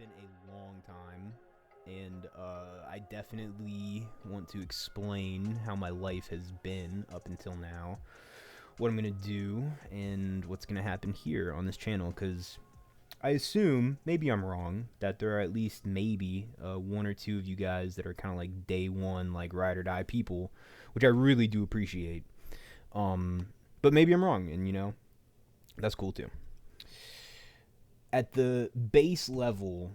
been a long time, and I definitely want to explain how my life has been up until now, what I'm gonna do, and what's gonna happen here on this channel. Because I assume, maybe I'm wrong, that there are at least maybe one or two of you guys that are kind of like day one, like ride or die people, which I really do appreciate. Um, but maybe I'm wrong, and that's cool too. At the base level,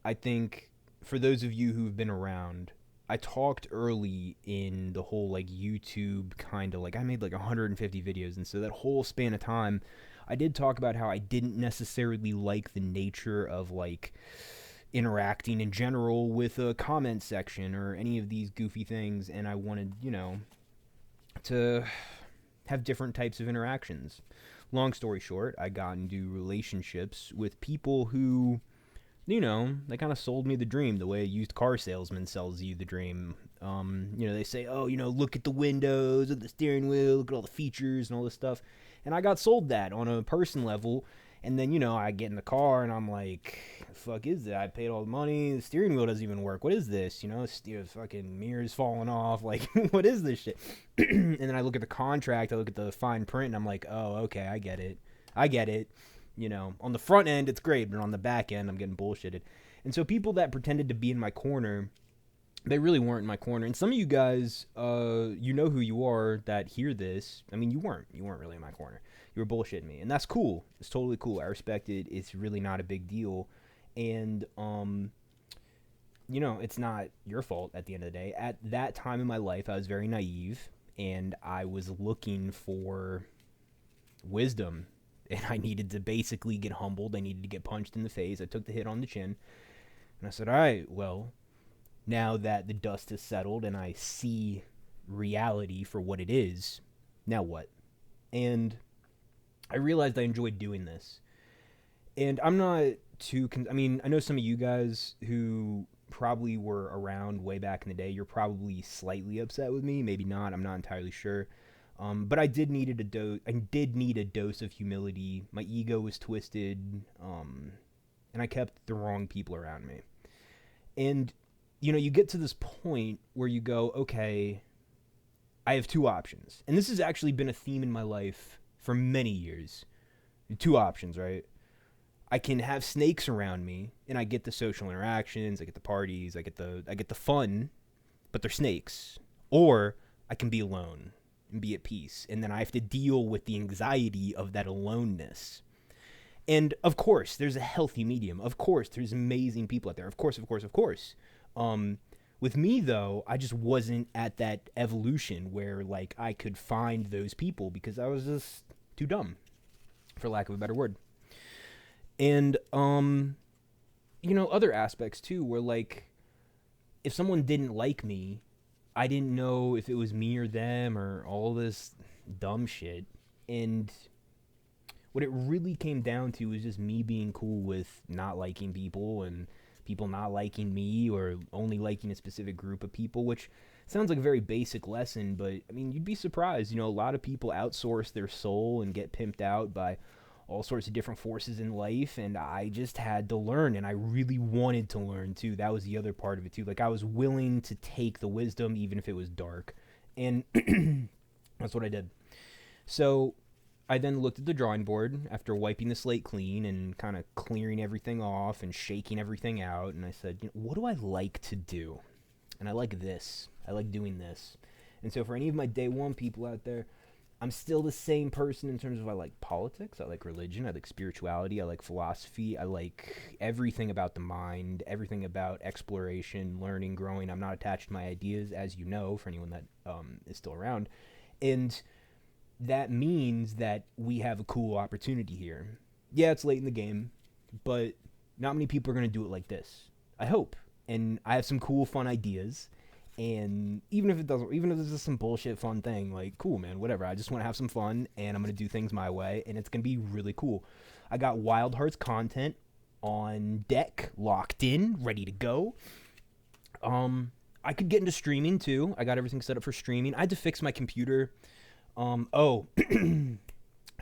I think for those of you who've been around, I talked early in the whole like YouTube kind of like I made like 150 videos, and so that whole span of time, I did talk about how I didn't necessarily like the nature of like interacting in general with a comment section or any of these goofy things, and I wanted, to have different types of interactions. Long story short, I got into relationships with people who they kind of sold me the dream the way a used car salesman sells you the dream. They say, oh, look at the windows, look at the steering wheel, look at all the features and all this stuff. And I got sold that on a person level. And then, I get in the car and I'm like, the fuck is that? I paid all the money. The steering wheel doesn't even work. What is this? Fucking mirrors falling off. Like, what is this shit? And then I look at the contract, I look at the fine print, and I'm like, oh, okay, I get it. I get it. On the front end, it's great, but on the back end, I'm getting bullshitted. And so people that pretended to be in my corner, they really weren't in my corner. And some of you guys, you know who you are that hear this. I mean, you weren't. You weren't really in my corner. You were bullshitting me. And that's cool. It's totally cool. I respect it. It's really not a big deal. And, it's not your fault at the end of the day. At that time in my life, I was very naive, and I was looking for wisdom, and I needed to basically get humbled. I needed to get punched in the face. I took the hit on the chin, and I said, all right, well, now that the dust has settled and I see reality for what it is, now what? And I realized I enjoyed doing this. And I'm not too, I know some of you guys who probably were around way back in the day, you're probably slightly upset with me. Maybe not. I'm not entirely sure. But I did need a dose. I did need a dose of humility. My ego was twisted, and I kept the wrong people around me. And you get to this point where you go, okay, I have two options, and this has actually been a theme in my life for many years. Two options, right? I can have snakes around me, and I get the social interactions, I get the parties, I get the fun, but they're snakes. Or I can be alone and be at peace, and then I have to deal with the anxiety of that aloneness. And of course, there's a healthy medium. Of course, there's amazing people out there. Of course, of course, of course. With me though, I just wasn't at that evolution where like I could find those people because I was just too dumb, for lack of a better word. And other aspects too, where like if someone didn't like me, I didn't know if it was me or them or all this dumb shit. And what it really came down to was just me being cool with not liking people and people not liking me or only liking a specific group of people, which sounds like a very basic lesson, but I mean, you'd be surprised. A lot of people outsource their soul and get pimped out by all sorts of different forces in life, and I just had to learn, and I really wanted to learn too. That was the other part of it too. Like I was willing to take the wisdom even if it was dark, and that's what I did. So I then looked at the drawing board after wiping the slate clean and kind of clearing everything off and shaking everything out, and I said, what do I like to do? And I like this. I like doing this. And so for any of my day one people out there, I'm still the same person in terms of I like politics, I like religion, I like spirituality, I like philosophy, I like everything about the mind, everything about exploration, learning, growing. I'm not attached to my ideas, as you know, for anyone that is still around. And that means that we have a cool opportunity here. Yeah, it's late in the game, but not many people are going to do it like this. I hope. And I have some cool, fun ideas. And even if it's just some bullshit fun thing, like, cool, man, whatever. I just want to have some fun, and I'm going to do things my way, and it's going to be really cool. I got Wild Hearts content on deck, locked in, ready to go. I could get into streaming, too. I got everything set up for streaming. I had to fix my computer.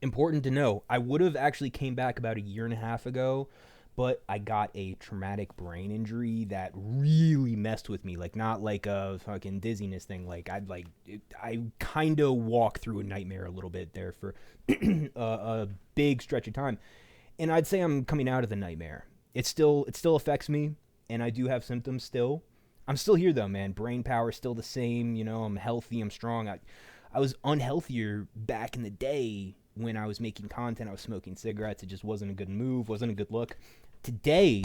Important to know, I would have actually came back about a year and a half ago, but I got a traumatic brain injury that really messed with me. Like, not like a fucking dizziness thing. Like, I kind of walked through a nightmare a little bit there for a big stretch of time. And I'd say I'm coming out of the nightmare. It still affects me, and I do have symptoms still. I'm still here though, man. Brain power is still the same. You know, I'm healthy. I'm strong. I was unhealthier back in the day when I was making content. I was smoking cigarettes. It just wasn't a good move. Wasn't a good look. Today,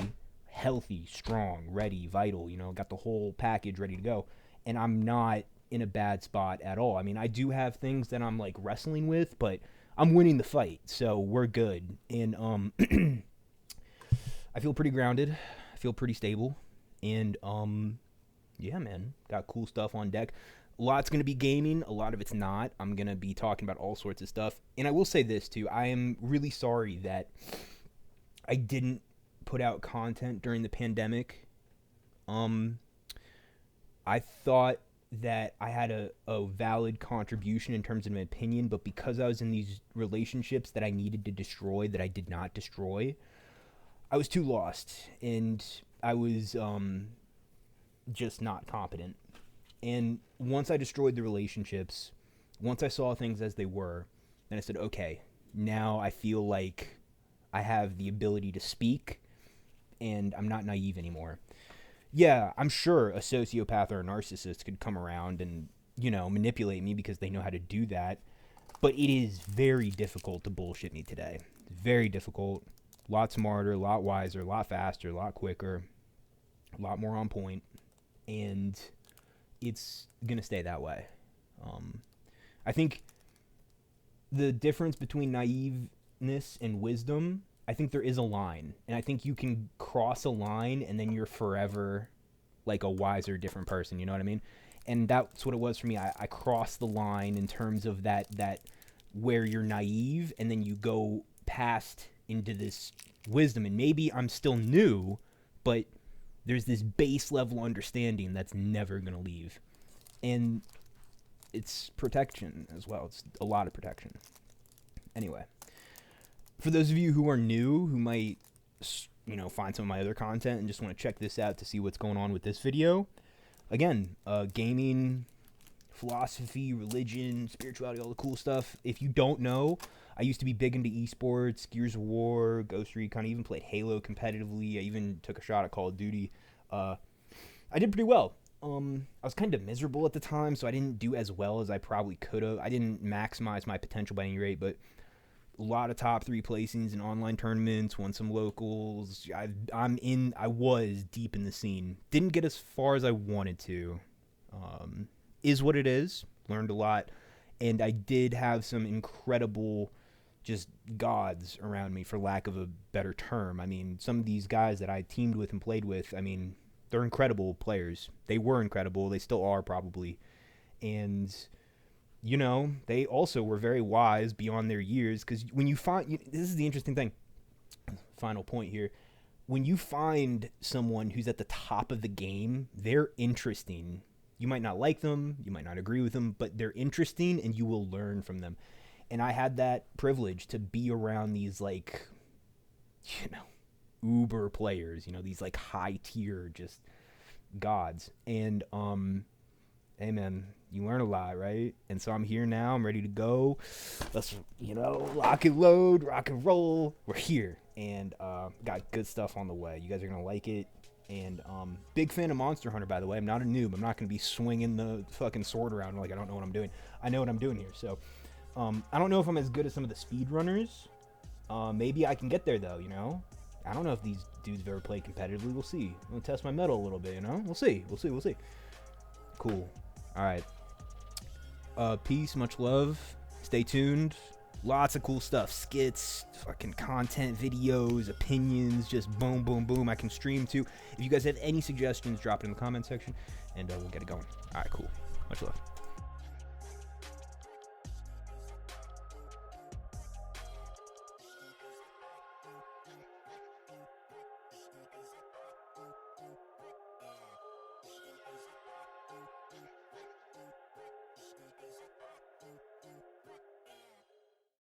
healthy, strong, ready, vital. You know, got the whole package ready to go, and I'm not in a bad spot at all. I mean, I do have things that I'm like wrestling with, but I'm winning the fight, so we're good. And I feel pretty grounded. I feel pretty stable, and yeah, man, got cool stuff on deck. A lot's going to be gaming. A lot of it's not. I'm going to be talking about all sorts of stuff. And I will say this, too. I am really sorry that I didn't put out content during the pandemic. I thought that I had a valid contribution in terms of an opinion, but because I was in these relationships that I needed to destroy, that I did not destroy, I was too lost. And I was just not competent. And once I destroyed the relationships, once I saw things as they were, then I said, okay, now I feel like I have the ability to speak, and I'm not naive anymore. Yeah, I'm sure a sociopath or a narcissist could come around and, you know, manipulate me because they know how to do that. But it is very difficult to bullshit me today. Very difficult. A lot smarter, a lot wiser, a lot faster, a lot quicker, a lot more on point. And it's going to stay that way. I think the difference between naiveness and wisdom, I think there is a line. And I think you can cross a line and then you're forever like a wiser, different person. You know what I mean? And that's what it was for me. I crossed the line in terms of that where you're naive and then you go past into this wisdom. And maybe I'm still new, but there's this base level understanding that's never going to leave. And it's protection as well. It's a lot of protection. Anyway, for those of you who are new, who might, you know, find some of my other content and just want to check this out to see what's going on with this video, again, gaming, philosophy, religion, spirituality, all the cool stuff. If you don't know, I used to be big into esports, Gears of War, Ghost Recon. I even played Halo competitively. I even took a shot at Call of Duty. I did pretty well. I was kind of miserable at the time, so I didn't do as well as I probably could have. I didn't maximize my potential by any rate, but a lot of top 3 placings in online tournaments, won some locals. I was deep in the scene. Didn't get as far as I wanted to. Is what it is. Learned a lot. And I did have some incredible just gods around me, for lack of a better term. I mean, some of these guys that I teamed with and played with, I mean, they're incredible players. They were incredible. They still are, probably. And, you know, they also were very wise beyond their years. Because when you find... This is the interesting thing. Final point here. When you find someone who's at the top of the game, they're interesting. You might not like them. You might not agree with them. But they're interesting, and you will learn from them. And I had that privilege to be around these, like, you know, uber players, you know, these like high tier just gods. And hey man, you learn a lot, right? And so I'm here now. I'm ready to go. Let's, you know, lock and load, rock and roll. We're here, and got good stuff on the way. You guys are gonna like it. And big fan of Monster Hunter, by the way. I'm not a noob. I'm not gonna be swinging the fucking sword around like I don't know what I'm doing. I know what I'm doing here. So I don't know if I'm as good as some of the speedrunners. Maybe I can get there though, you know. I don't know if these dudes have ever played competitively. We'll see. I'm gonna test my mettle a little bit, you know. We'll see. Cool. All right. Peace. Much love. Stay tuned. Lots of cool stuff. Skits, fucking content, videos, opinions. Just boom, boom, boom. I can stream too. If you guys have any suggestions, drop it in the comment section, and we'll get it going. All right. Cool. Much love.